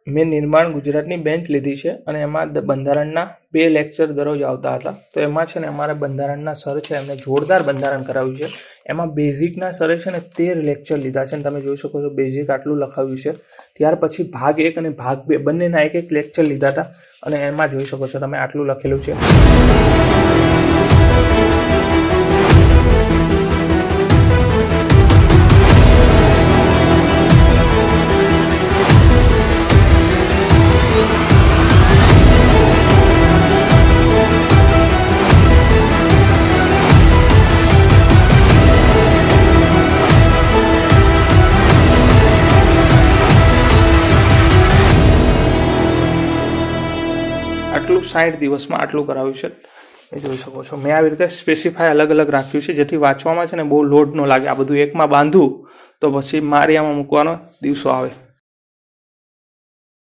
મેં નિર્માણ ગુજરાતની બેન્ચ લીધી છે અને એમાં બંધારણના 2 લેક્ચર દરરોજ આવતા હતા. તો એમાં છે ને અમારા બંધારણના સર છે એમને જોરદાર બંધારણ કરાવ્યું છે. એમાં બેઝિકના સરે છે ને 13 લેક્ચર લીધા છે અને તમે જોઈ શકો છો બેઝિક આટલું લખાવ્યું છે. ત્યાર પછી ભાગ 1 અને ભાગ 2 બંનેના એક લેક્ચર લીધા હતા અને એમાં જોઈ શકો છો તમે આટલું લખેલું છે. આટલું 60 દિવસમાં આટલું કરાવ્યું છે એ જોઈ શકો છો. મેં આવી રીતે સ્પેસિફાય અલગ અલગ રાખ્યું છે જેથી વાંચવામાં છે ને બહુ લોડ ન લાગે. આ બધું એકમાં બાંધવું તો પછી મારિયામાં મૂકવાનો દિવસો આવે.